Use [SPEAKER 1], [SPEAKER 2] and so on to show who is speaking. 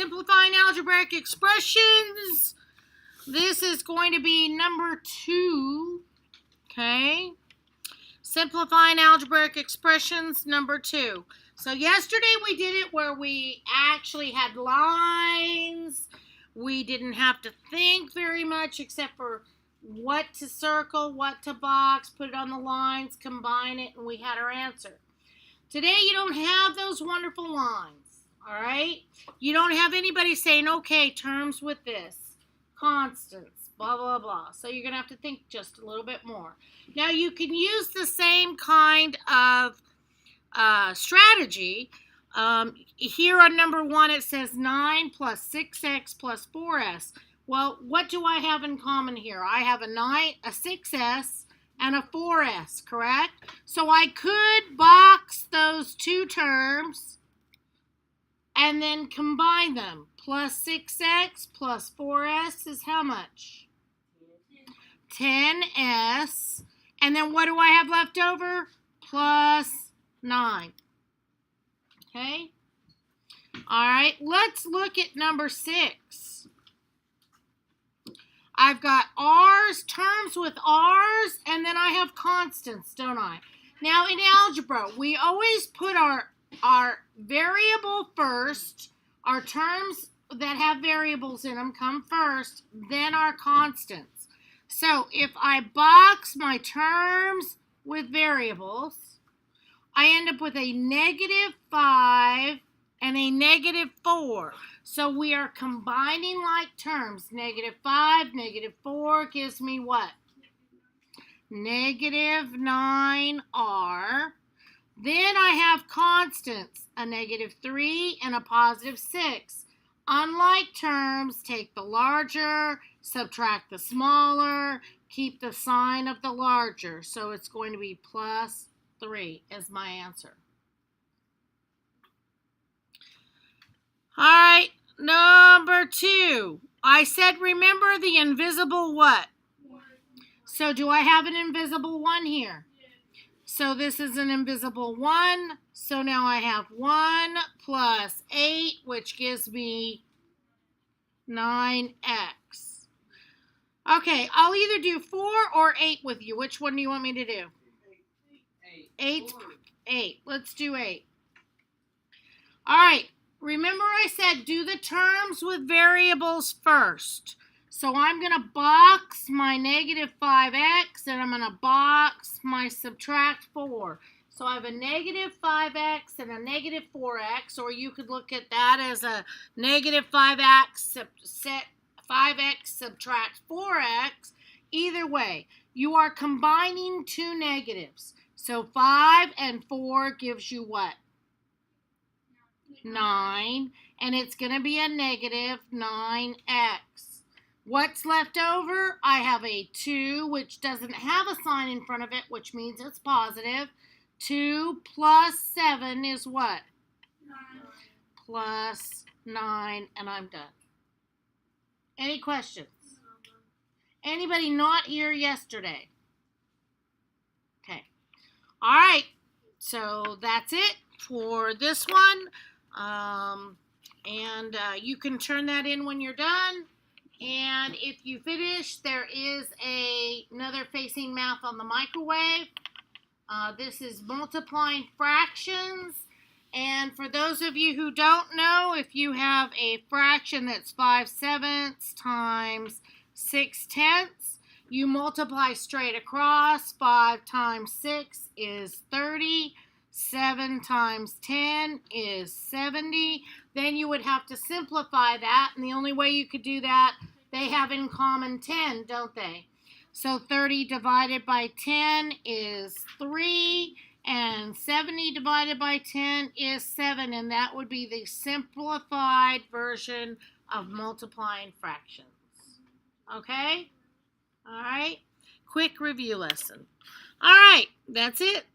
[SPEAKER 1] simplifying algebraic expressions. This is going to be number 2. Okay. Simplifying algebraic expressions, number 2. So yesterday we did it where we actually had lines. We didn't have to think very much except for what to circle, what to box, put it on the lines, combine it, and we had our answer. Today you don't have those wonderful lines, all right? You don't have anybody saying, okay, terms with this, constants, blah, blah, blah. So you're going to have to think just a little bit more. Now you can use the same kind of strategy. Here on number 1 it says 9 plus 6x plus 4s. Well, what do I have in common here? I have a 6s and a 4s, correct? So I could box those two terms and then combine them. Plus 6x plus 4s is how much? 10s. And then what do I have left over? Plus 9. Okay? All right, let's look at number 6. I've got r's, terms with r's, and then I have constants, don't I? Now, in algebra, we always put our variable first. Our terms that have variables in them come first, then our constants. So, if I box my terms with variables, I end up with a -5 and a -4. So we are combining like terms. -5, -4 gives me what? -9r. Then I have constants, a -3 and a +6. Unlike terms, take the larger, subtract the smaller, keep the sign of the larger. So it's going to be +3 is my answer. All right, number 2. I said remember the invisible what?
[SPEAKER 2] 1.
[SPEAKER 1] So do I have an invisible 1 here?
[SPEAKER 2] Yes.
[SPEAKER 1] So this is an invisible 1. So now I have 1 plus 8, which gives me 9x. Okay, I'll either do 4 or 8 with you. Which one do you want me to do? 8. 8. Let's do 8. All right. Remember I said do the terms with variables first. So I'm going to box my -5x and I'm going to box my subtract 4. So I have a -5x and a -4x, or you could look at that as a -5x subtract 4x. Either way, you are combining two negatives. So 5 and 4 gives you what? 9, and it's going to be a -9x. What's left over? I have a 2, which doesn't have a sign in front of it, which means it's positive. 2 plus 7 is what?
[SPEAKER 2] 9.
[SPEAKER 1] Plus 9, and I'm done. Any questions? Anybody not here yesterday? Okay. All right. So that's it for this one. You can turn that in when you're done. And if you finish, there is another facing math on the microwave. This is multiplying fractions. And for those of you who don't know, if you have a fraction that's 5/7 times 6/10, you multiply straight across. 5 times 6 is 30. 7 times 10 is 70. Then you would have to simplify that, and the only way you could do that, they have in common 10, don't they? So 30 divided by 10 is 3, and 70 divided by 10 is 7, and that would be the simplified version of multiplying fractions. Okay? All right? Quick review lesson. All right, that's it.